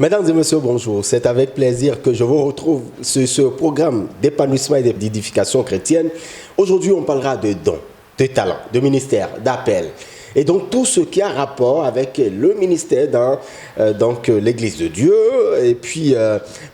Mesdames et messieurs, bonjour. C'est avec plaisir que je vous retrouve sur ce programme d'épanouissement et d'édification chrétienne. Aujourd'hui, on parlera de dons, de talents, de ministères, d'appels. Et donc, tout ce qui a rapport avec le ministère dans l'Église de Dieu. Et puis,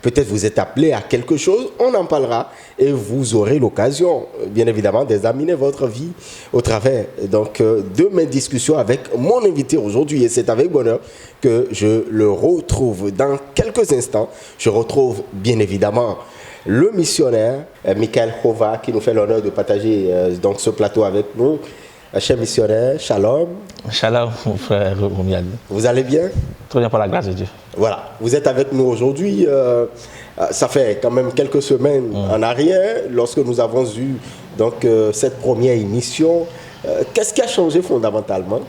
peut-être vous êtes appelé à quelque chose, on en parlera. Et vous aurez l'occasion, bien évidemment, d'examiner votre vie au travers de mes discussions avec mon invité aujourd'hui. Et c'est avec bonheur que je le retrouve. Dans quelques instants, je retrouve bien évidemment le missionnaire Michael Hova qui nous fait l'honneur de partager ce plateau avec nous. Cher missionnaire, shalom. Shalom, mon frère Romiad. Vous allez bien? Très bien, par la grâce de Dieu. Voilà, vous êtes avec nous aujourd'hui. Ça fait quand même quelques semaines en arrière, lorsque nous avons eu cette première émission. Qu'est-ce qui a changé fondamentalement?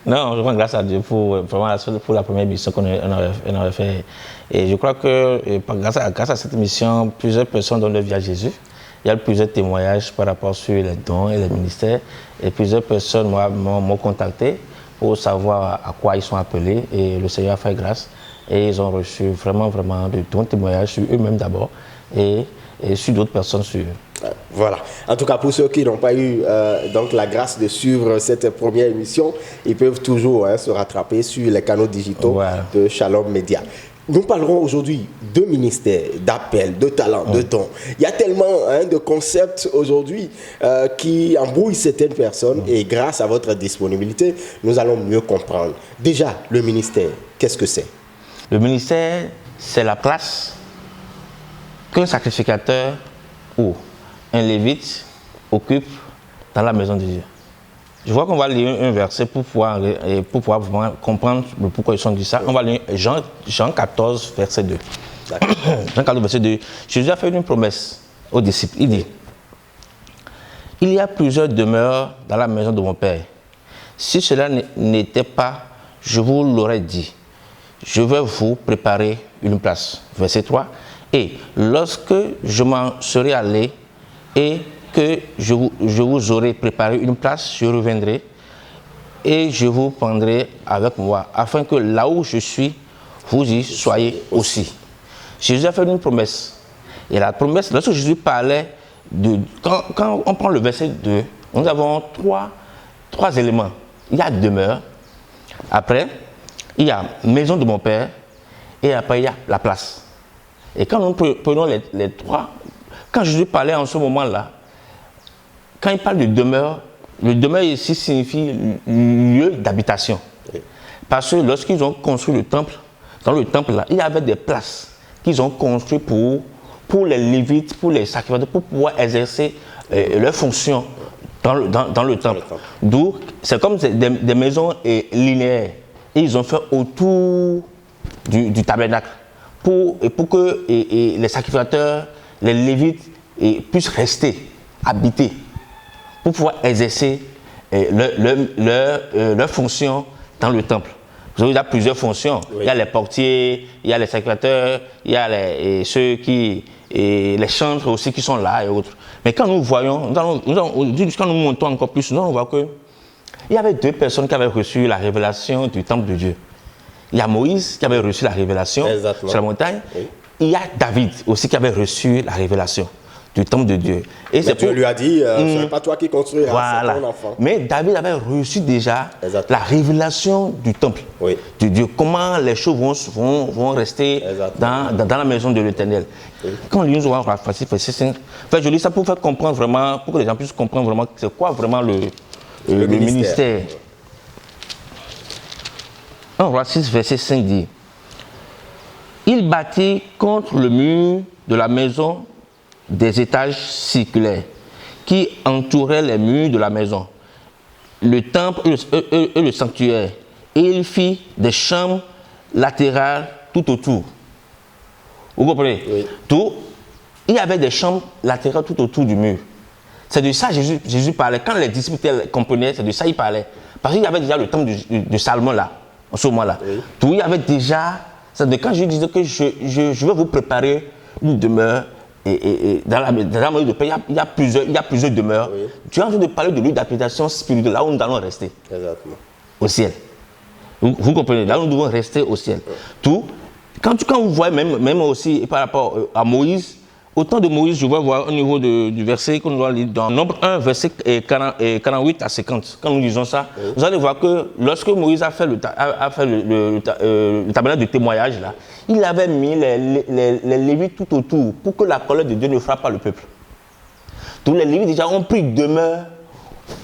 Non, je rends grâce à Dieu pour la première émission qu'on avait fait. Et je crois que grâce à cette émission, plusieurs personnes donnent leur vie à Jésus. Il y a plusieurs témoignages par rapport sur les dons et les ministères. Et plusieurs personnes m'ont contacté pour savoir à quoi ils sont appelés. Et le Seigneur a fait grâce. Et ils ont reçu vraiment de bons témoignages sur eux-mêmes d'abord et sur d'autres personnes sur eux. Voilà. En tout cas, pour ceux qui n'ont pas eu la grâce de suivre cette première émission, ils peuvent toujours se rattraper sur les canaux digitaux de Shalom Média. Nous parlerons aujourd'hui de ministères, d'appels, de talents, de dons. Il y a tellement de concepts aujourd'hui qui embrouillent certaines personnes et grâce à votre disponibilité, nous allons mieux comprendre. Déjà, le ministère, qu'est-ce que c'est? Le ministère, c'est la place qu'un sacrificateur ou un lévite occupe dans la maison de Dieu. Je vois qu'on va lire un verset pour pouvoir vraiment comprendre le pourquoi ils ont dit ça. On va lire Jean 14, verset 2. Jean 14, verset 2. Jésus a fait une promesse aux disciples. Il dit, « Il y a plusieurs demeures dans la maison de mon Père. Si cela n'était pas, je vous l'aurais dit. Je vais vous préparer une place. » Verset 3. « Et lorsque je m'en serai allé et que je vous aurai préparé une place, je reviendrai et je vous prendrai avec moi, afin que là où je suis, vous y soyez aussi. » Jésus a fait une promesse. Et la promesse, lorsque Jésus parlait, quand on prend le verset 2, nous avons trois éléments. Il y a demeure, après, il y a maison de mon Père, et après, il y a la place. Et quand nous prenons les trois, quand Jésus parlait en ce moment-là, quand il parle de demeure, le demeure ici signifie lieu d'habitation. Oui. Parce que lorsqu'ils ont construit le temple, dans le temple-là, il y avait des places qu'ils ont construites pour les lévites, pour les sacrificateurs, pour pouvoir exercer leurs fonctions dans le temple. D'où, c'est comme des maisons linéaires. Et ils ont fait autour du tabernacle pour que les sacrificateurs, les lévites puissent rester, habiter, pour pouvoir exercer leur fonction dans le temple. Vous savez, il y a plusieurs fonctions. Oui. Il y a les portiers, il y a les sacrificateurs, il y a les chantres aussi qui sont là et autres. Mais quand nous voyons, quand nous montons encore plus, nous on voit qu'il y avait deux personnes qui avaient reçu la révélation du temple de Dieu. Il y a Moïse qui avait reçu la révélation sur la montagne. Oui. Il y a David aussi qui avait reçu la révélation du temple de Dieu. Et Dieu lui a dit, ce n'est pas toi qui construiras, c'est ton enfant. Mais David avait reçu déjà la révélation du temple de Dieu. Comment les choses vont rester dans la maison de l'Éternel. Oui. Quand nous avons rafraîchi, je lis ça pour faire comprendre vraiment, pour que les gens puissent comprendre vraiment c'est quoi vraiment le ministère. En Roi 6, verset 5 dit, « Il bâtit contre le mur de la maison des étages circulaires qui entouraient les murs de la maison, le temple et le sanctuaire, et il fit des chambres latérales tout autour. » Vous comprenez? Oui. Il y avait des chambres latérales tout autour du mur. C'est de ça que Jésus parlait. Quand les disciples comprenaient, c'est de ça qu'il parlait. Parce qu'il y avait déjà le temple de Salomon là, en ce moment-là. Oui. Il y avait déjà, c'est de quand je disais que je vais vous préparer une demeure. Et dans la maison de paix, il y a plusieurs demeures. Tu es en train de parler de lieu d'habitation spirituelle, là où nous allons rester. Exactement. Au ciel. Vous comprenez? Là, nous devons rester au ciel. Tout. Quand vous voyez, même aussi par rapport à Moïse, au temps de Moïse, je vais voir au niveau du verset qu'on doit lire dans Nombre 1, verset 48 à 50. Quand nous lisons ça, vous allez voir que lorsque Moïse a fait le tabernacle de témoignage, là, il avait mis les Lévites tout autour pour que la colère de Dieu ne frappe pas le peuple. Tous les Lévites déjà ont pris demeure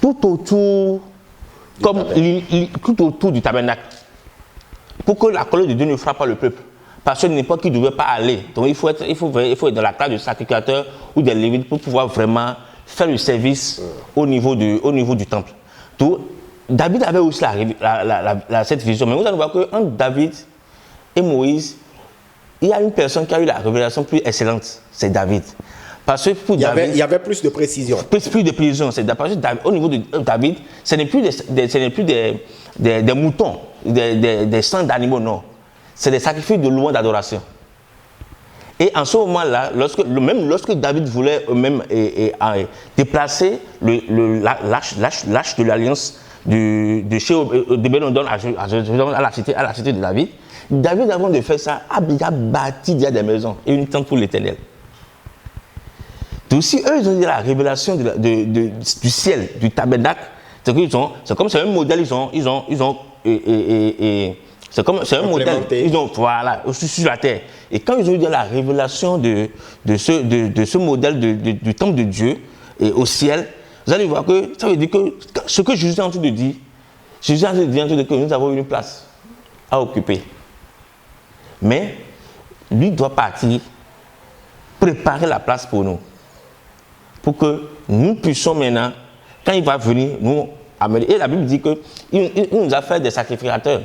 tout autour, tout autour du tabernacle, pour que la colère de Dieu ne frappe pas le peuple. Parce que n'importe qui ne devait pas aller. Donc il faut être dans la classe de sacrificateur ou des Lévites pour pouvoir vraiment faire le service au niveau du temple. Donc, David avait aussi cette vision. Mais vous allez voir qu'entre David et Moïse, il y a une personne qui a eu la révélation plus excellente, c'est David. Parce que pour il y avait plus de précision. Plus de précision. Parce que au niveau de David, ce n'est plus des moutons, des sangs d'animaux, non. C'est des sacrifices de louange d'adoration. Et en ce moment-là, lorsque David voulait déplacer l'arche de l'alliance de Obed-Edom à la cité de David, David, avant de faire ça, a bâti des maisons et une tente pour l'Éternel. Donc si eux, ils ont dit la révélation du ciel, du tabernacle, c'est comme c'est un modèle, c'est un modèle, voilà, sur la terre. Et quand ils ont eu la révélation de ce modèle du temple de Dieu et au ciel, vous allez voir que ça veut dire que ce que Jésus est en train de dire, Jésus est en train de dire que nous avons une place à occuper. Mais lui doit partir, préparer la place pour nous. Pour que nous puissions maintenant, quand il va venir, nous amener. Et la Bible dit qu'il nous a fait des sacrificateurs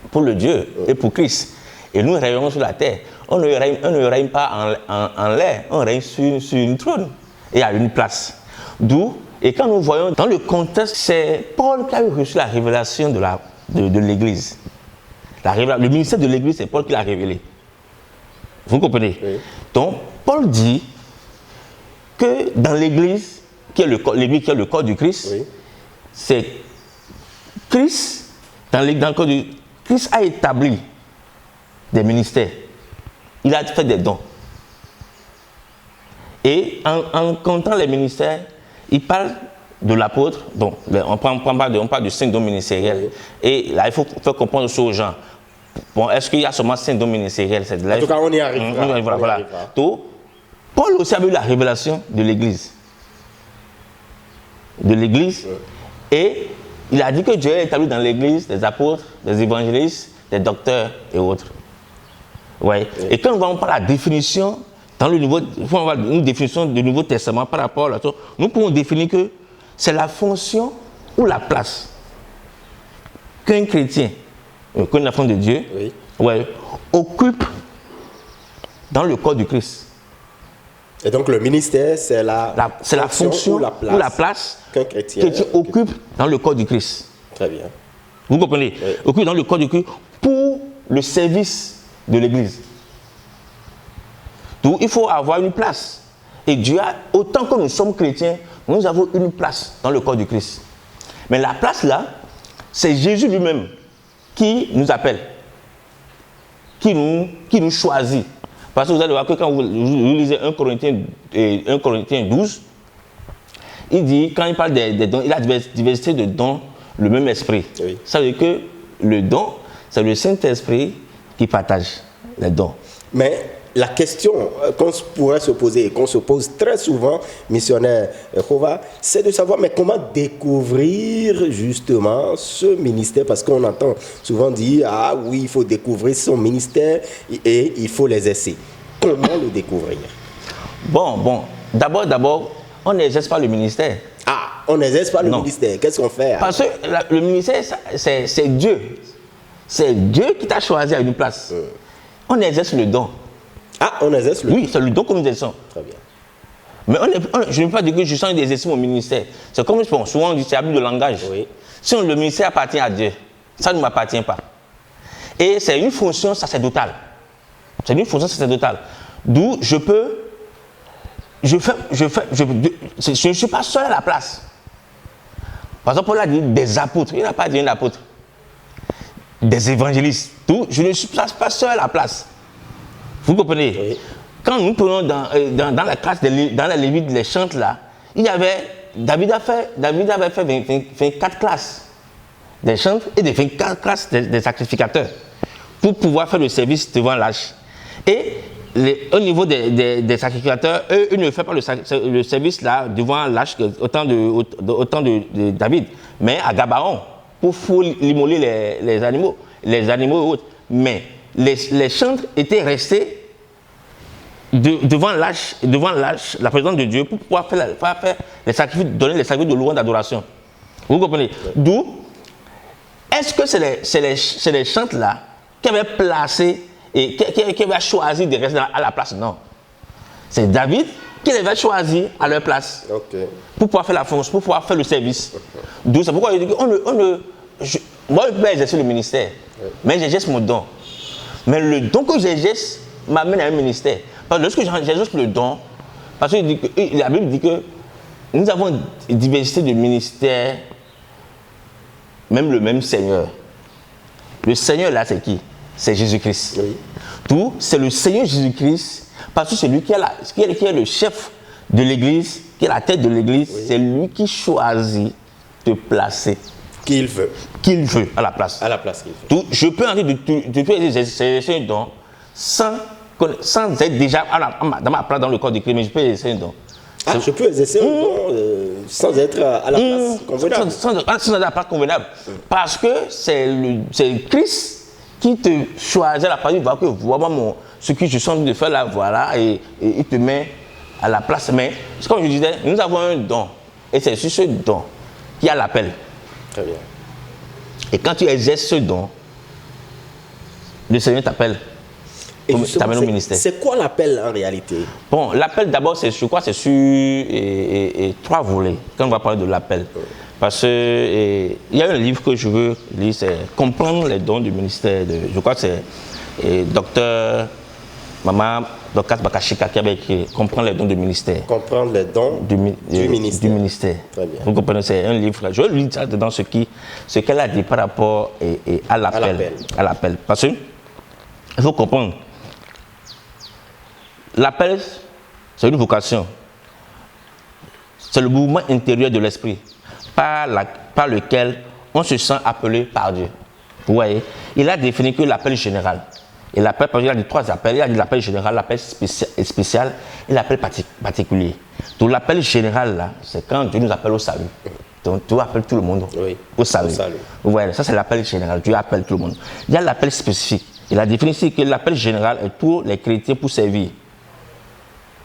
pour le Dieu et pour Christ. Et nous règnons sur la terre. On ne règne pas en l'air, on règne sur une trône et à une place. D'où, et quand nous voyons dans le contexte, c'est Paul qui a reçu la révélation de l'Église. Le ministère de l'Église, c'est Paul qui l'a révélé. Vous comprenez? Oui. Donc, Paul dit que dans l'Église, l'Église qui est le corps du Christ, oui, c'est Christ, dans le corps du Christ a établi des ministères. Il a fait des dons. Et en comptant les ministères, il parle de l'apôtre. Donc, on parle de 5 dons ministériels. Oui. Et là, il faut faire comprendre ça aux gens. Bon, est-ce qu'il y a seulement 5 dons ministériels? En tout cas, on y arrivera. Voilà. Donc, Paul aussi a eu la révélation de l'Église. Oui. Et il a dit que Dieu a établi dans l'Église des apôtres, des évangélistes, des docteurs et autres. Ouais. Oui. Et quand on parle de la définition, une définition du Nouveau Testament par rapport à ça, nous pouvons définir que c'est la fonction ou la place qu'un chrétien, qu'un enfant de Dieu, oui, ouais, occupe dans le corps du Christ. Et donc le ministère, c'est la fonction ou la place qu'un chrétien occupe dans le corps du Christ. Très bien. Vous comprenez? Oui. Occupe dans le corps du Christ pour le service de l'Église. Donc il faut avoir une place. Et Dieu a, autant que nous sommes chrétiens, nous avons une place dans le corps du Christ. Mais la place là, c'est Jésus lui-même qui nous appelle, qui nous choisit. Parce que vous allez voir que quand vous lisez 1 Corinthiens 12, il dit, quand il parle des dons, il a diversité de dons, le même esprit. Oui. Ça veut dire que le don, c'est le Saint-Esprit qui partage les dons. Mais la question qu'on pourrait se poser et qu'on se pose très souvent, missionnaire Hova, c'est de savoir mais comment découvrir justement ce ministère, parce qu'on entend souvent dire ah oui, il faut découvrir son ministère et il faut les essais. Comment le découvrir? Bon, d'abord, on n'exerce pas le ministère. Ah, on n'exerce pas le ministère. Qu'est-ce qu'on fait? Parce que le ministère, c'est Dieu. C'est Dieu qui t'a choisi à une place. On exerce le don. Ah, on exerce le don? Oui, c'est le don que nous exerçons. Très bien. Mais je ne veux pas dire que je sens d'exercer mon ministère. C'est comme souvent on dit, c'est abus de langage. Oui. Si le ministère appartient à Dieu, ça ne m'appartient pas. Et c'est une fonction sacerdotale. C'est une fonction sacerdotale. D'où je ne suis pas seul à la place. Par exemple, Paul a dit des apôtres. Il n'a pas dit un apôtre. des évangélistes. Tout, je ne suis pas seul à la place. Vous comprenez? Oui. Quand nous prenons dans la classe, dans la Lévite, les chantes là, il y avait, David avait fait 24 classes des chantres et des 24 classes des sacrificateurs pour pouvoir faire le service devant l'arche. Et au niveau des sacrificateurs, eux, ils ne font pas le service là devant l'arche autant de David, mais à Gabaon pour immoler les animaux et autres. Mais les chantres étaient restés devant l'arche, la présence de Dieu, pour pouvoir faire les sacrifices, donner les sacrifices de louange d'adoration. Vous comprenez? D'où, est-ce que c'est les chantres là qui avaient placé et qui avaient choisi de rester à la place? Non. C'est David qui les avait choisis à leur place. Okay. Pour pouvoir faire la fonction, pour pouvoir faire le service. D'où c'est pourquoi je dis moi je peux exercer le ministère, mais j'exerce mon don. Mais le don que j'exerce m'amène à un ministère. Parce que lorsque j'exerce le don, parce que la Bible dit que nous avons une diversité de ministères, même le même Seigneur. Le Seigneur là, c'est qui? C'est Jésus-Christ. Oui. Tout, c'est le Seigneur Jésus-Christ, parce que c'est lui qui est le chef de l'Église, qui est la tête de l'Église, oui. C'est lui qui choisit de placer. Qu'il veut à la place. À la place qu'il veut. Tout, je peux entrer de un don sans être déjà dans ma place dans le corps de Christ, mais je peux exercer un don. Ah, je peux exercer un don sans être à la place convenable. Sans être à la place convenable. Parce que c'est Christ qui te choisit à la place, il voit que vraiment ce que je suis en train de faire là, voilà, et il te met à la place. Mais comme je disais, nous avons un don. Et c'est sur ce don qu'il y a l'appel. Très bien. Et quand tu exerces ce don, le Seigneur t'appelle. Et t'amène au ministère. C'est quoi l'appel en réalité? Bon, l'appel d'abord, c'est sur quoi? C'est sur trois volets, quand on va parler de l'appel. Parce qu'il y a un livre que je veux lire, c'est Comprendre les dons du ministère. Je crois que c'est docteur Maman Dokas Bakashika qui avait écrit Comprendre les dons du ministère. Comprendre les dons du ministère. Très bien. Vous comprenez, c'est un livre. Je vais lire ça dedans ce qu'elle a dit par rapport à l'appel. Parce que il faut comprendre. L'appel, c'est une vocation. C'est le mouvement intérieur de l'esprit par lequel on se sent appelé par Dieu. Vous voyez, il a défini que l'appel général. Et l'appel, il a dit trois appels. Il a dit l'appel général, l'appel spécial et l'appel particulier. Donc l'appel général, là, c'est quand Dieu nous appelle au salut. Donc Dieu appelle tout le monde au salut. Vous voyez, ça c'est l'appel général. Dieu appelle tout le monde. Il y a l'appel spécifique. Il a défini ici que l'appel général est tous les chrétiens pour servir.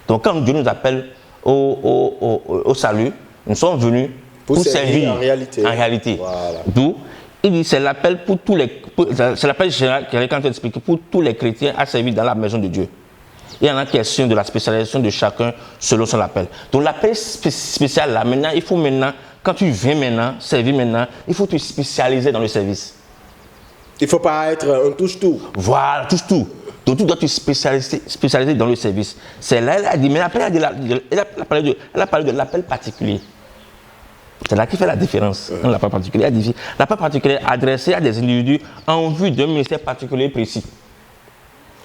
Donc quand Dieu nous appelle au salut, nous sommes venus pour servir en réalité. Voilà. D'où il dit c'est l'appel pour tous les, c'est l'appel général qui est quand expliqué pour tous les chrétiens à servir dans la maison de Dieu. Il y en a question de la spécialisation de chacun selon son appel. Donc l'appel spécial là, maintenant, il faut maintenant, quand tu viens maintenant, servir maintenant, il faut te spécialiser dans le service. Il ne faut pas être un touche-tout. Voilà, touche-tout. Donc tu dois te spécialiser dans le service. C'est là elle a dit, mais après elle a parlé de l'appel particulier. C'est là qui fait la différence. L'appel particulier, l'appel particulier adressé à des individus en vue d'un ministère particulier précis.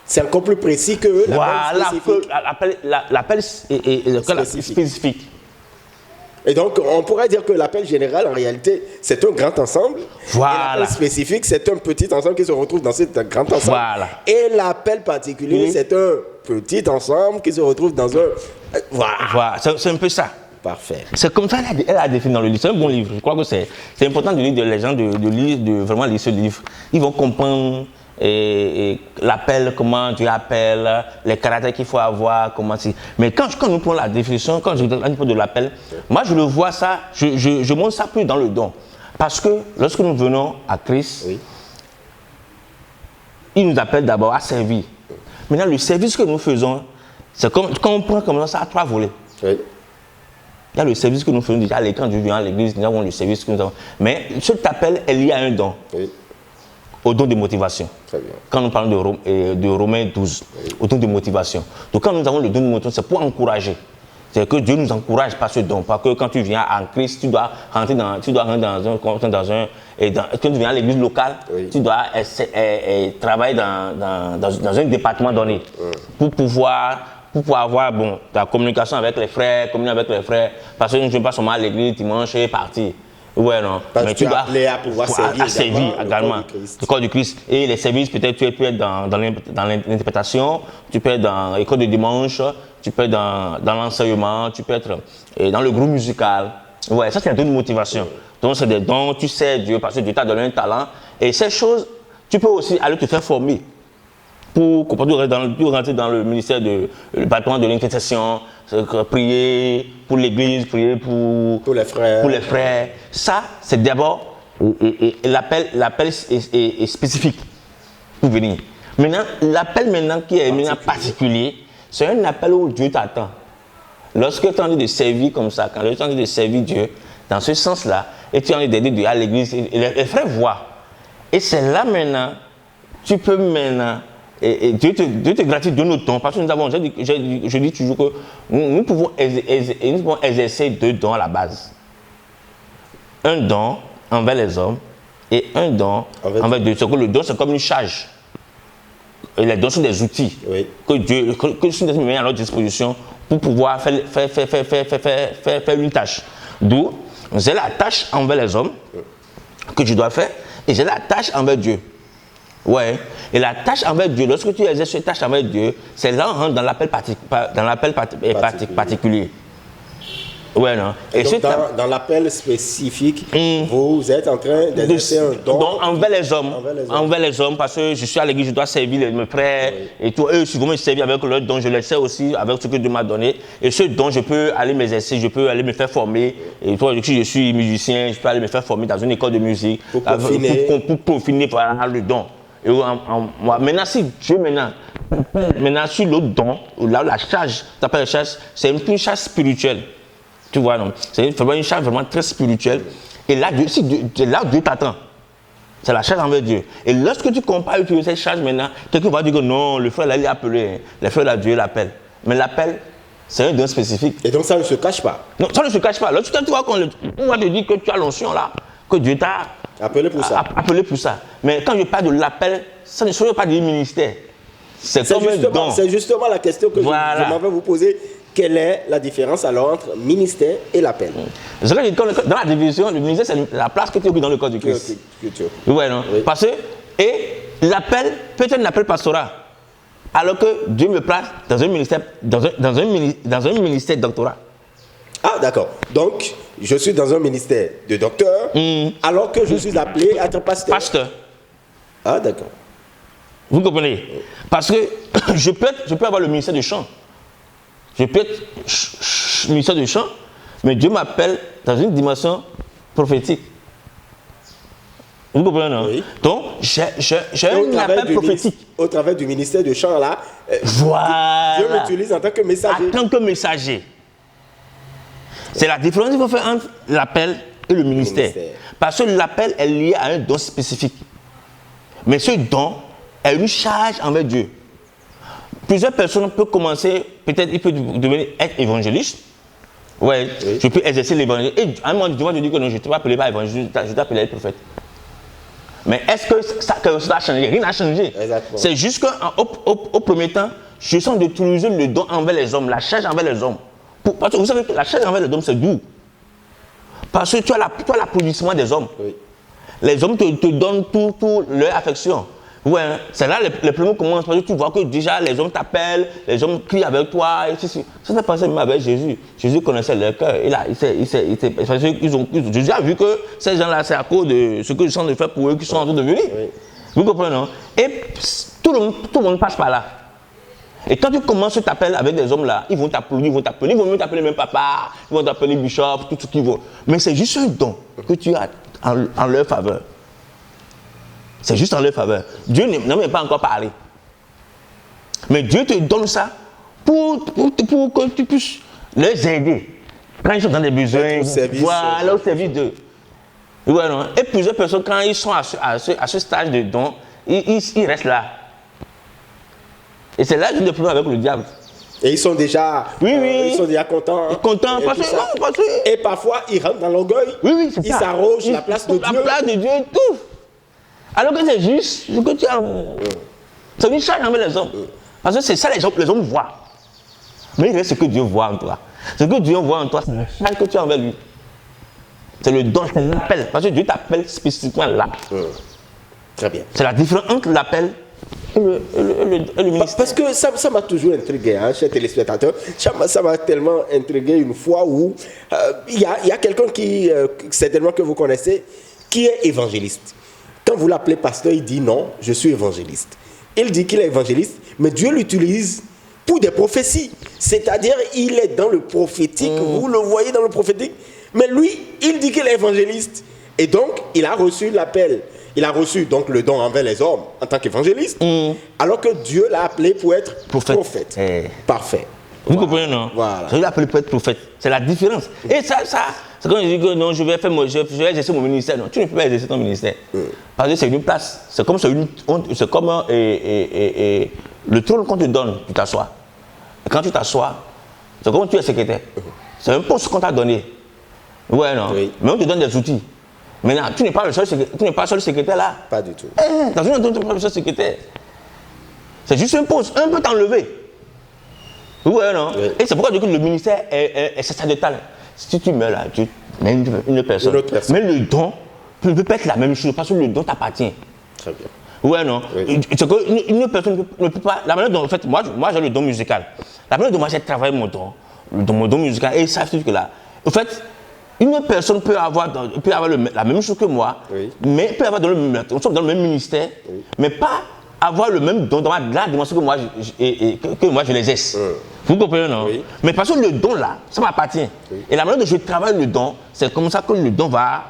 C'est encore plus précis que l'appel spécifique. Et donc, on pourrait dire que l'appel général, en réalité, c'est un grand ensemble. Voilà. Et l'appel spécifique, c'est un petit ensemble qui se retrouve dans ce grand ensemble. Voilà. Et l'appel particulier, c'est un petit ensemble qui se retrouve dans un... Voilà. C'est un peu ça. Parfait. C'est comme ça qu'elle a défini dans le livre. C'est un bon livre. Je crois que c'est important de lire les gens, de vraiment lire ce livre. Ils vont comprendre l'appel, comment Dieu appelle, les caractères qu'il faut avoir, comment c'est. Mais quand nous prenons la définition, quand je donne un niveau de l'appel, moi je le vois ça, je monte ça plus dans le don. Parce que lorsque nous venons à Christ, il nous appelle d'abord à servir. Maintenant, le service que nous faisons, c'est comme quand on prend comme ça à trois volets. Oui. Il y a le service que nous faisons déjà quand Dieu vient à l'église, nous avons le service que nous avons. Mais cet appel est lié à un don. Oui. Au don de motivation. Très bien. Quand nous parlons de Romains 12, au don de motivation. Donc quand nous avons le don de motivation, c'est pour encourager. C'est que Dieu nous encourage par ce don. Parce que quand tu viens en Christ, tu dois rentrer dans quand tu viens à l'église locale, tu dois travailler dans un département donné pour pouvoir avoir la communication avec les frères, communier avec les frères. Parce que je ne vais pas seulement à l'église dimanche et partir. Ouais, non. Parce mais tu dois appelé à pouvoir servir également le corps du Christ. Et les services, peut-être tu peux être dans l'interprétation, tu peux être dans l'école de dimanche, tu peux être dans l'enseignement, tu peux être dans le groupe musical. Ouais, ça c'est un peu de motivation. Donc c'est des dons, tu sais Dieu parce que Dieu t'a donné un talent. Et ces choses, tu peux aussi aller te faire former pour rentrer dans le ministère le bâtiment de l'intercession, prier pour l'église, prier pour les frères. Ça, c'est d'abord, l'appel est spécifique pour venir. Maintenant, l'appel qui est maintenant particulier, c'est un appel où Dieu t'attend. Lorsque tu as envie de servir comme ça, quand tu as envie de servir Dieu, dans ce sens-là, et tu as envie d'aider à l'église, les frères voient. Et c'est là maintenant, tu peux maintenant, et Dieu te gratifie de nos dons, parce que nous avons, je dis toujours que nous pouvons exercer 2 dons à la base. Un don envers les hommes et un don envers Dieu. Le don, c'est comme une charge. Et les dons sont des outils que Dieu met à notre disposition pour pouvoir faire une tâche. D'où j'ai la tâche envers les hommes que je dois faire et j'ai la tâche envers Dieu. Ouais. Et la tâche envers Dieu, lorsque tu exerces cette tâche envers Dieu, c'est là on rentre dans l'appel particulier. Ouais, non. Et donc, dans l'appel spécifique, vous êtes en train d'exercer un don envers les hommes. Envers les hommes, parce que je suis à l'église, je dois servir mes frères. Et tout. Eux, si vous me servez avec leur don, je les sers aussi avec ce que Dieu m'a donné. Et ce don, je peux aller m'exercer, je peux aller me faire former. Et toi, si je suis musicien, je peux aller me faire former dans une école de musique. Pour peaufiner le don. Et maintenant, si Dieu maintenant sur l'autre don, là, la charge, t'appelles la charge, c'est une charge spirituelle. Tu vois, non? C'est vraiment une charge vraiment très spirituelle. Et là, Dieu t'attend. C'est la charge envers Dieu. Et lorsque tu compares cette charge maintenant, quelqu'un va dire que non, le frère là, il est appelé. Le frère là, Dieu l'appelle. Mais l'appel, c'est un don spécifique. Et donc ça ne se cache pas? Non, ça ne se cache pas. Lorsque tu vois qu'on va te dire que tu as l'onction là, que Dieu t'a appelé pour ça. Appelé pour ça. Mais quand je parle de l'appel, ça ne serait pas du ministère. C'est comme un don. C'est justement la question que je m'avais vous poser. Quelle est la différence alors entre ministère et l'appel? Dans la division, le ministère, c'est la place que tu occupes dans le corps du Christ. Ouais, non? Oui. Parce que, et l'appel peut être un appel pastoral. Alors que Dieu me place dans un ministère, dans un ministère doctorat. Ah, d'accord. Donc, je suis dans un ministère de docteur, alors que je suis appelé à être pasteur. Pasteur. Ah, d'accord. Vous comprenez? Parce que je peux avoir le ministère du chant. Je peux être ministère du chant, mais Dieu m'appelle dans une dimension prophétique. Vous comprenez, non? Oui. Donc, j'ai un appel prophétique. Au travers du ministère du chant, là, voilà. Dieu m'utilise en tant que messager. En tant que messager. C'est la différence qu'il faut faire entre l'appel et le ministère. Parce que l'appel est lié à un don spécifique. Mais ce don est une charge envers Dieu. Plusieurs personnes peuvent commencer, peut-être ils peuvent devenir être évangélistes. Ouais, oui. Je peux exercer l'évangile. Et à un moment donné, je dis que non, je ne t'ai pas appelé par évangéliste, je t'ai appelé prophète. Mais est-ce que ça a changé? Rien n'a changé. C'est juste qu'au premier temps, je sens d'utiliser le don envers les hommes, la charge envers les hommes. Parce que vous savez que la charge envers les hommes, c'est doux. Parce que tu as l'applaudissement des hommes. Oui. Les hommes te donnent tout leur affection. Ouais, c'est là les premiers commencent parce que tu vois que déjà les hommes t'appellent, les hommes crient avec toi. Ça s'est passé même avec Jésus. Jésus connaissait leur cœur. Jésus a vu que ces gens-là, c'est à cause de ce que ils sont en train de faire pour eux qu'ils sont en train de venir. Oui. Vous comprenez, non? Et tout le monde passe par là. Et quand tu commences à t'appeler avec des hommes là, ils vont t'applaudir, ils vont même t'appeler même papa, ils vont t'appeler bishop, tout ce qu'ils vont. Mais c'est juste un don que tu as en leur faveur. C'est juste en leur faveur. Dieu n'en a pas encore parlé. Mais Dieu te donne ça pour que tu puisses les aider. Quand ils sont dans des besoins, voilà, au service d'eux. Voilà. Et plusieurs personnes, quand ils sont à ce stage de don, ils restent là. Et c'est là que j'ai des problèmes avec le diable. Et ils sont déjà, ils sont déjà contents. Contents parce que... Et parfois, ils rentrent dans l'orgueil. Oui, c'est ça. Ils s'arrogent la place de Dieu. La place de Dieu et tout. Alors que c'est juste ce que tu as. C'est une charge envers les hommes. Parce que c'est ça les hommes voient. Mais il reste ce que Dieu voit en toi. Ce que Dieu voit en toi, c'est la charge que tu as envers lui. C'est le don, c'est l'appel. Parce que Dieu t'appelle spécifiquement là. Très bien. C'est la différence entre l'appel et le ministère. Parce que ça m'a toujours intrigué, hein, chers téléspectateurs. Ça m'a tellement intrigué une fois où il y a quelqu'un qui, certainement que vous connaissez, qui est évangéliste. Quand vous l'appelez pasteur, il dit non, je suis évangéliste. Il dit qu'il est évangéliste, mais Dieu l'utilise pour des prophéties. C'est-à-dire, il est dans le prophétique, vous le voyez dans le prophétique, mais lui, il dit qu'il est évangéliste. Et donc, il a reçu l'appel. Il a reçu donc le don envers les hommes en tant qu'évangéliste, alors que Dieu l'a appelé pour être prophète. Parfait. Vous comprenez, non? Voilà. Je l'ai appelé pour être prophète. C'est la différence. Et ça, c'est quand je dis que non, je vais exercer mon ministère. Non, tu ne peux pas exercer ton ministère. Parce que c'est une place. C'est comme le trône qu'on te donne, tu t'assois. Et quand tu t'assois, c'est comme tu es secrétaire. C'est un poste qu'on t'a donné. Ouais, non. Oui. Mais on te donne des outils. Maintenant, tu n'es pas le seul secrétaire là. Pas du tout. Dans une autre, tu n'es pas le seul secrétaire. C'est juste un poste. Un peut t'enlever. Ouais, non. Oui. Et c'est pourquoi du coup, le ministère est sacerdotal. Si tu meurs là, tu mets une personne. Mais le don ne peut pas être la même chose parce que le don t'appartient. Très bien. Ouais, non. Oui. C'est qu'une personne ne peut pas. La manière dont, en fait, moi j'ai le don musical. La manière dont moi j'ai travaillé mon don musical, et ça fait que là, en fait, une personne peut avoir la même chose que moi, oui. Mais peut avoir dans le même ministère, oui. Mais pas avoir le même don dans la dimension que moi je l'exerce. Vous comprenez, non? Oui. Mais parce que le don là, ça m'appartient. Oui. Et la manière dont je travaille le don, c'est comme ça que le don va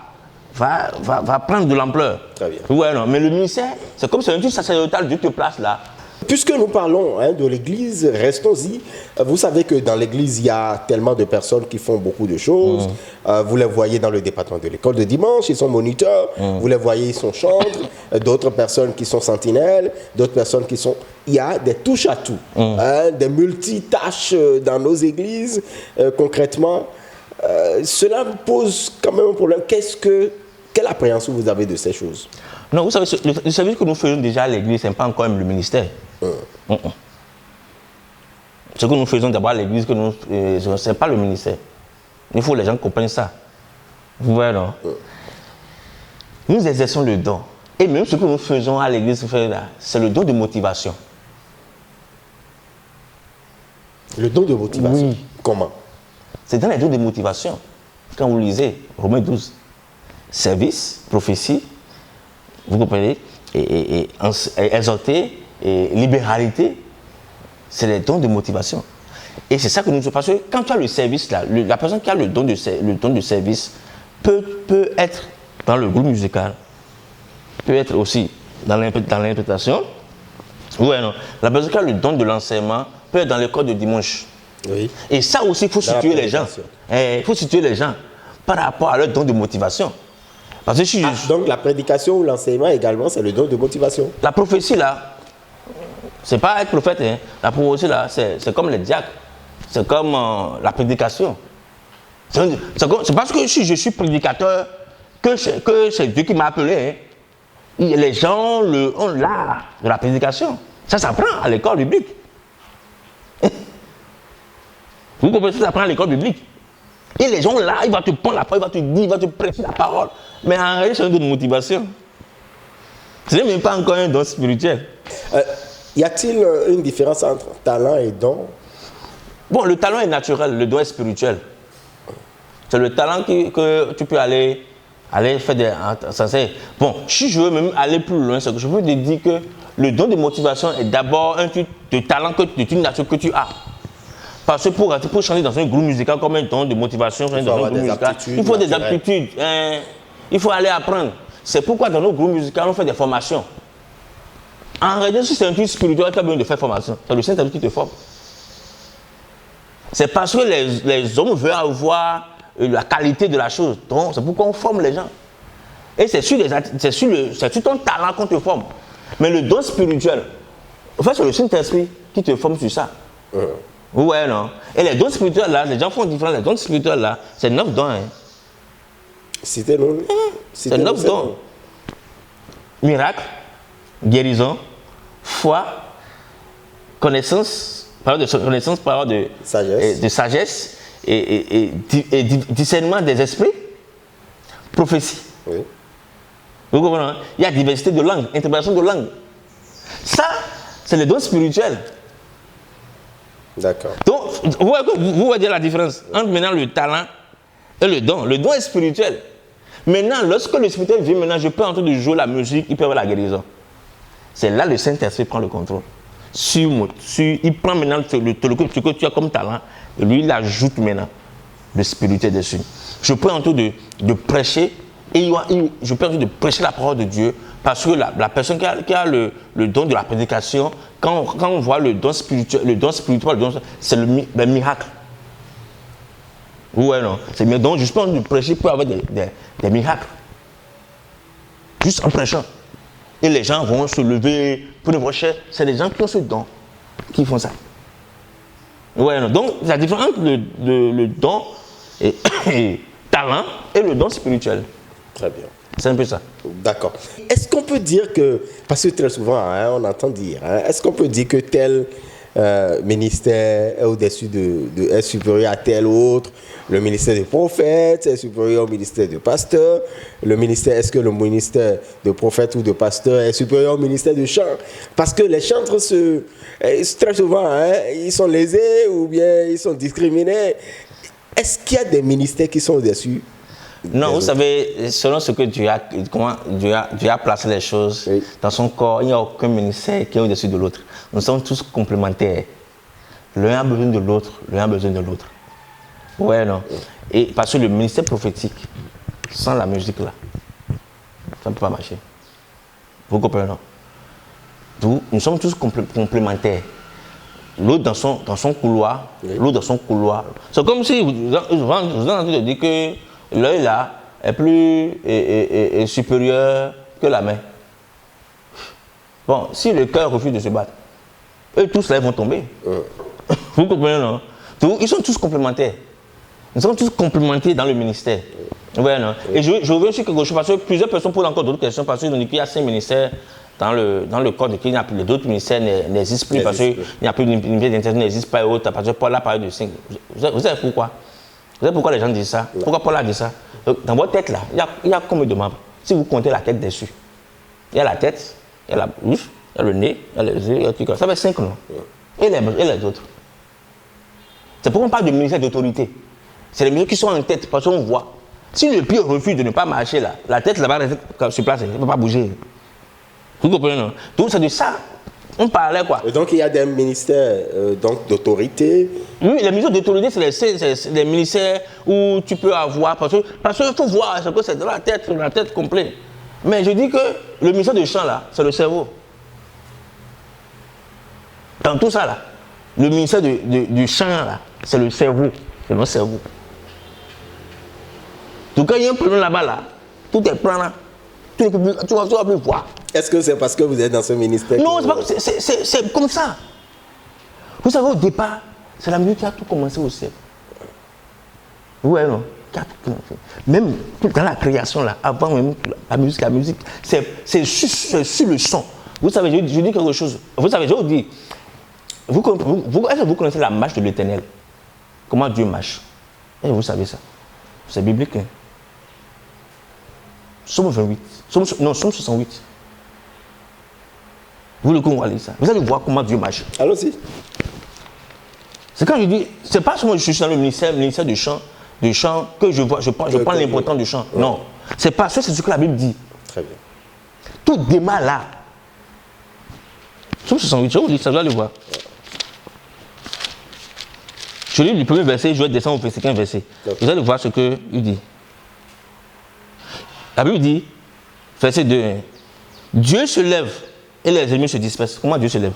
prendre de l'ampleur. Très bien. Ouais, non. Mais le ministère, c'est comme si un truc sacerdotal, Dieu te place là. Puisque nous parlons de l'Église, restons-y. Vous savez que dans l'Église, il y a tellement de personnes qui font beaucoup de choses. Vous les voyez dans le département de l'école de dimanche, ils sont moniteurs. Vous les voyez, ils sont chantres. D'autres personnes qui sont sentinelles. D'autres personnes qui sont... Il y a des touches à tout. Des multitâches dans nos églises. Concrètement, cela vous pose quand même un problème. Quelle appréhension vous avez de ces choses? Non, vous savez, le service que nous faisons déjà à l'église, ce n'est pas encore même le ministère. Ce que nous faisons d'abord à l'église, ce n'est pas le ministère. Il faut que les gens comprennent ça. Vous voyez, non? Nous exerçons le don. Et même ce que nous faisons à l'église, c'est le don de motivation. Le don de motivation? Oui. Comment? C'est dans les dons de motivation. Quand vous lisez Romains 12, service, prophétie, vous comprenez, et exhorter, et libéralité, c'est les dons de motivation. Et c'est ça que nous faisons. Parce que quand tu as le service là, la personne qui a le don de service peut être dans le groupe musical, peut être aussi dans l'interprétation. Ouais, non. La personne qui a le don de l'enseignement peut être dans l'école de dimanche. Oui. Et ça aussi, il faut situer les gens. Il faut situer les gens par rapport à leur don de motivation. Parce que donc la prédication ou l'enseignement également, c'est le don de motivation. La prophétie là, c'est pas être prophète. Hein. La prophétie là, c'est comme les diacres. C'est comme la prédication. C'est parce que si je suis prédicateur que c'est Dieu qui m'a appelé. Hein. Les gens ont l'art de la prédication. Ça s'apprend à l'école biblique. Vous comprenez, ça s'apprend à l'école biblique. Et les gens là, ils vont te prendre la parole, ils vont te dire, ils vont te prêcher la parole. Mais en réalité, c'est un don de motivation. Ce n'est même pas encore un don spirituel. Y a-t-il une différence entre talent et don? Bon, le talent est naturel, le don est spirituel. C'est le talent que tu peux aller faire des... Bon, si je veux même aller plus loin, c'est que je veux te dire que le don de motivation est d'abord un truc de talent, d'une nature que tu as. Parce que pour changer dans un groupe musical comme un don de motivation, il faut des aptitudes. Il faut aller apprendre. C'est pourquoi dans nos groupes musicaux, on fait des formations. En réalité, si c'est un truc spirituel, tu as besoin de faire formation. C'est le Saint-Esprit qui te forme. C'est parce que les hommes veulent avoir la qualité de la chose. Donc, c'est pourquoi on forme les gens. Et c'est sur ton talent qu'on te forme. Mais le don spirituel, en fait, c'est le Saint-Esprit qui te forme sur ça. Ouais, non. Et les dons spirituels là, les gens font différents. Les dons spirituels là, c'est 9 dons. Hein. Citez-nous. C'est 9 dons. Miracle, guérison, foi, connaissance, parole de connaissance, parole de sagesse et discernement des esprits, prophétie. Oui. Vous comprenez? Il y a diversité de langues, interprétation de langues. Ça, c'est les dons spirituels. D'accord. Donc, vous voyez la différence entre maintenant le talent et le don. Le don est spirituel. Maintenant, lorsque le spirituel vient, maintenant, je peux en train de jouer la musique, il peut avoir la guérison. C'est là que le Saint-Esprit prend le contrôle. Il prend maintenant ce que tu as comme talent, et lui, il ajoute maintenant le spirituel dessus. Je peux en train de prêcher, et je peux en train de prêcher la parole de Dieu, parce que la personne qui a le don de la prédication, quand on voit le don spirituel, c'est le miracle. Ouais, non. Donc, je peux en train de prêcher pour avoir des miracles. Juste en prêchant. Et les gens vont se lever pour le prochain. C'est les gens qui ont ce don qui font ça. Ouais, non. Donc, la différence entre le don et talent et le don spirituel. Très bien. C'est un peu ça. D'accord. Est-ce qu'on peut dire que, parce que très souvent, on entend dire, est-ce qu'on peut dire que tel ministère est au-dessus est supérieur à tel autre? Le ministère des prophètes est supérieur au ministère de pasteur. Est-ce que le ministère de prophète ou de pasteur est supérieur au ministère de chant? Parce que les chantres, très souvent, ils sont lésés ou bien ils sont discriminés. Est-ce qu'il y a des ministères qui sont au-dessus? Non, vous savez, selon ce que Dieu a placé les choses dans son corps, il n'y a aucun ministère qui est au-dessus de l'autre. Nous sommes tous complémentaires. L'un a besoin de l'autre, l'un a besoin de l'autre. Ouais, non. Et parce que le ministère prophétique, sans la musique là, ça ne peut pas marcher. Vous comprenez, non? Nous sommes tous complémentaires. L'autre dans son couloir, l'autre dans son couloir. C'est comme si vous avez entendu de dire que l'œil là est plus supérieur que la main. Bon, si le cœur refuse de se battre, eux tous là ils vont tomber. Vous comprenez, non? Ils sont tous complémentaires. Nous sommes tous complémentaires dans le ministère. Ouais, non? Et je reviens sur quelque chose parce que plusieurs personnes posent encore d'autres questions parce qu'il y a 5 ministères dans le corps de qui les d'autres ministères n'existent plus parce qu'il n'y a plus de ministère d'intérêt n'existe pas et autres parce que Paul a parlé de 5. Vous savez pourquoi? Vous savez pourquoi les gens disent ça? Pourquoi Paul a dit ça? Dans votre tête là, il y a combien de membres? Si vous comptez la tête dessus, il y a la tête, il y a la bouche, il y a le nez, il y a les yeux, il y a tout ça. Ça fait 5 noms. Et les autres. C'est pourquoi on parle de ministère d'autorité. C'est les ministères qui sont en tête parce qu'on voit. Si le pied refuse de ne pas marcher là, la tête là-bas reste sur place, elle ne peut pas bouger. Vous comprenez, non? Donc c'est de ça. On parlait quoi? Et donc il y a des ministères d'autorité. Oui, les ministères d'autorité, c'est les ministères où tu peux avoir. Parce qu'il faut voir, c'est dans la tête complète. Mais je dis que le ministère du chant là, c'est le cerveau. Dans tout ça là, le ministère du chant là, c'est le cerveau. C'est notre cerveau. Donc quand il y a un problème là-bas là, tout est plein là. Tu vas plus voir. Est-ce que c'est parce que vous êtes dans ce ministère? Non, c'est comme ça. Vous savez, au départ, c'est la musique qui a tout commencé au ciel. Ouais, non. Même dans la création, là, avant même la musique, c'est sur le son. Vous savez, je dis quelque chose. Vous savez, je vous dis, est-ce que vous connaissez la marche de l'Éternel? Comment Dieu marche? Et vous savez ça. C'est biblique. Hein? Somme 28. Somme 68. Vous le comprenez ça. Vous allez voir comment Dieu marche. Allons-y. C'est quand je dis, c'est pas seulement je suis dans le ministère du chant que je vois, je prends l'importance du chant. Ouais. Non. C'est pas ça, c'est ce que la Bible dit. Très bien. Tout démarre là. Somme 68, je vous dis ça, vous allez voir. Je lis le premier verset, je vais descendre au verset 15 verset. Vous allez voir ce qu'il dit. La Bible dit, verset 2, Dieu se lève et les ennemis se dispersent. Comment Dieu se lève?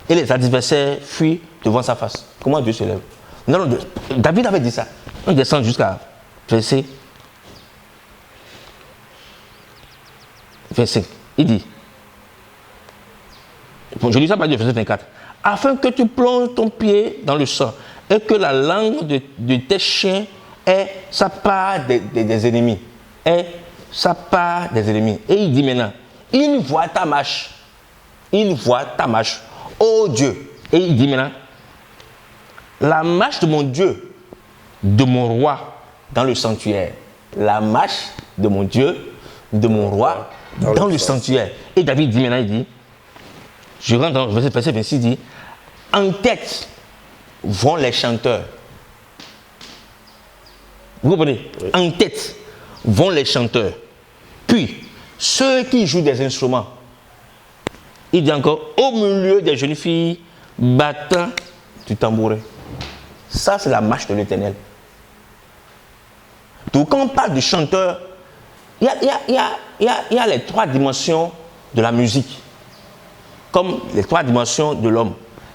Et les adversaires fuient devant sa face. Comment Dieu se lève? Non, David avait dit ça. On descend jusqu'à verset 5. Il dit, je lis ça par du verset 24, afin que tu plonges ton pied dans le sang et que la langue de tes chiens ait sa part des ennemis. Ait sa part des ennemis. Et il dit maintenant, il voit ta marche. Il voit ta marche. Oh Dieu. Et il dit maintenant, la marche de mon Dieu, de mon roi dans le sanctuaire. La marche de mon Dieu, de mon roi dans le sanctuaire. Et David dit maintenant, il dit, je rentre dans le verset 26, il dit, en tête vont les chanteurs. Vous comprenez? Oui. En tête vont les chanteurs. Puis, ceux qui jouent des instruments. Il dit encore, au milieu des jeunes filles battant du tambourin. Ça, c'est la marche de l'Éternel. Donc, quand on parle de chanteur, il y a les trois dimensions de la musique. Comme les trois dimensions de l'homme.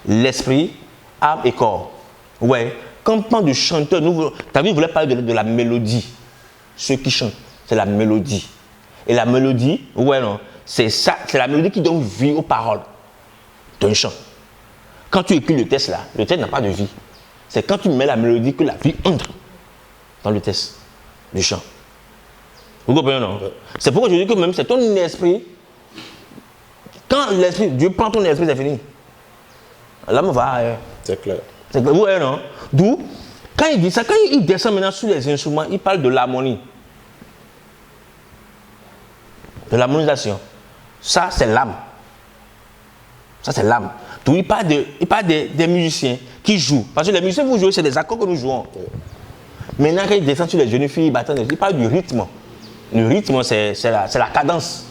L'esprit, âme et corps. Ouais. Quand on parle de chanteur, David voulait parler de la mélodie. Ceux qui chantent, c'est la mélodie. Et la mélodie, ouais, non, c'est ça, c'est la mélodie qui donne vie aux paroles d'un chant. Quand tu écris le texte là, le texte n'a pas de vie. C'est quand tu mets la mélodie que la vie entre dans le texte du chant. Vous comprenez, non? C'est pourquoi je dis que même c'est ton esprit. Quand l'esprit, Dieu prend ton esprit, c'est fini. L'homme va ailleurs. C'est clair. C'est clair, ouais, non? D'où, quand il dit ça, quand il descend maintenant sur les instruments, il parle de l'harmonie. De l'harmonisation. Ça, c'est l'âme. Ça, c'est l'âme. Donc, il parle des musiciens qui jouent. Parce que les musiciens, vous jouez, c'est des accords que nous jouons. Maintenant, quand il descend sur les jeunes filles battantes, il parle du rythme. Le rythme, c'est la cadence.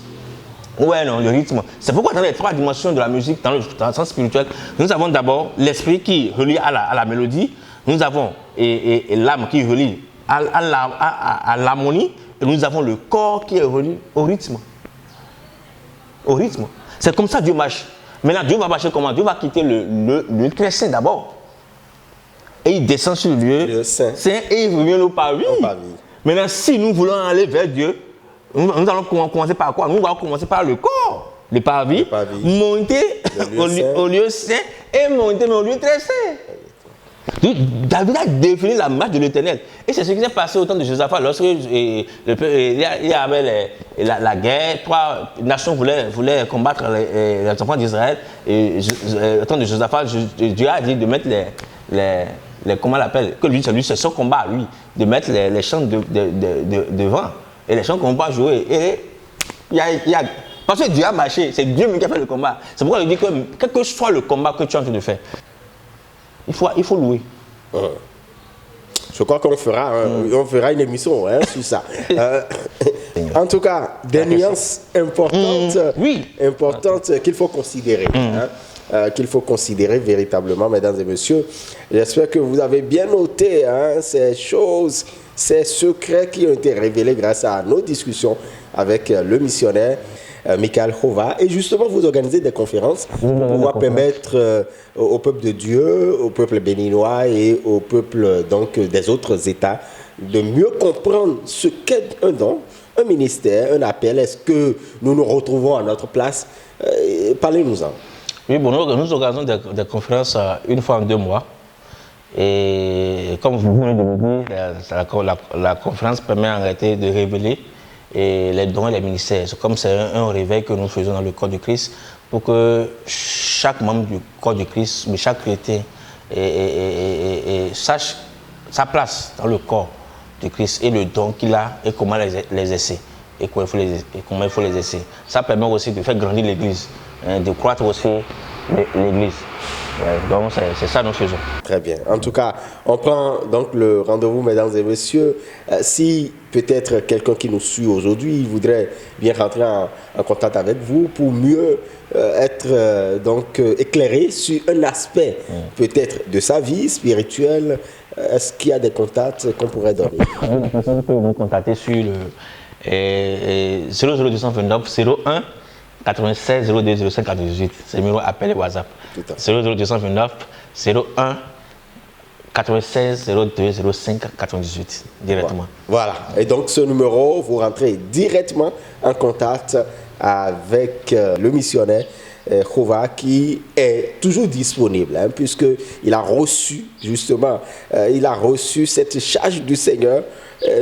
Ouais, non, le rythme. C'est pourquoi dans les trois dimensions de la musique, dans le sens spirituel, nous avons d'abord l'esprit qui relie à la mélodie, nous avons et l'âme qui relie à l'harmonie, et nous avons le corps qui est relié au rythme. Au rythme. C'est comme ça que Dieu marche. Maintenant, Dieu va marcher comment? Dieu va quitter le très saint d'abord. Et il descend sur le lieu saint et il revient au parvis. Maintenant, si nous voulons aller vers Dieu, nous allons commencer par quoi? Nous allons commencer par le corps, le parvis, monter au lieu saint et monter au lieu très saint. Donc, David a défini la marche de l'Éternel. Et c'est ce qui s'est passé au temps de Josaphat. Lorsque il y avait la guerre, trois nations voulaient combattre les enfants d'Israël. Et au temps de Josaphat, Dieu a dit de mettre comment on l'appelle, que lui, c'est son combat à lui, de mettre les chants devant. Et les chants qu'on va jouer. Et parce que Dieu a marché, c'est Dieu qui a fait le combat. C'est pourquoi il dit que quel que soit le combat que tu es en train de faire, il faut louer. Je crois qu'on fera, on fera une émission sur ça. En tout cas, des nuances importantes, importantes qu'il faut considérer. Qu'il faut considérer véritablement, mesdames et messieurs. J'espère que vous avez bien noté ces choses, ces secrets qui ont été révélés grâce à nos discussions avec le missionnaire Michael Hova. Et justement, vous organisez des conférences pour pouvoir permettre au peuple de Dieu, au peuple béninois et au peuple donc, des autres États de mieux comprendre ce qu'est un don, un ministère, un appel. Est-ce que nous nous retrouvons à notre place? Parlez-nous-en. Oui, bon, nous organisons des conférences une fois en 2 mois. Et comme vous venez de me dire, la conférence permet en réalité de révéler les dons et les ministères. Comme c'est un réveil que nous faisons dans le corps du Christ, pour que chaque membre du corps du Christ, mais chaque chrétien, sache sa place dans le corps du Christ et le don qu'il a et comment les essayer. Et comment il faut les essayer. Ça permet aussi de faire grandir l'Église, de croître aussi l'Église. Donc c'est ça que nous faisons. Très bien. En tout cas, on prend donc le rendez-vous, mesdames et messieurs. Si peut-être quelqu'un qui nous suit aujourd'hui voudrait bien rentrer en contact avec vous pour mieux être donc éclairé sur un aspect peut-être de sa vie spirituelle, est-ce qu'il y a des contacts qu'on pourrait donner? La personne peut nous contacter sur le 00229 01 96 02 05 98. C'est le numéro appel et WhatsApp. 00229 01 96 02 05 98 directement. Voilà. Et donc ce numéro, vous rentrez directement en contact avec le missionnaire Jehovah, qui est toujours disponible, hein, puisqu'il a reçu, justement, il a reçu cette charge du Seigneur.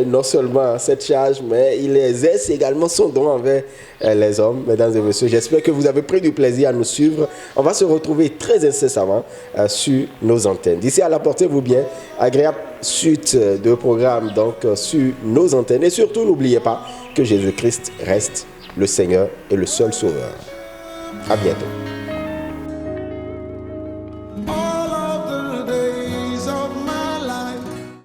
Non seulement cette charge, mais il exerce également son don envers les hommes. Mesdames et messieurs, j'espère que vous avez pris du plaisir à nous suivre. On va se retrouver très incessamment sur nos antennes. D'ici à là, portez-vous bien. Agréable suite de programmes donc sur nos antennes. Et surtout, n'oubliez pas que Jésus-Christ reste le Seigneur et le seul Sauveur. À bientôt.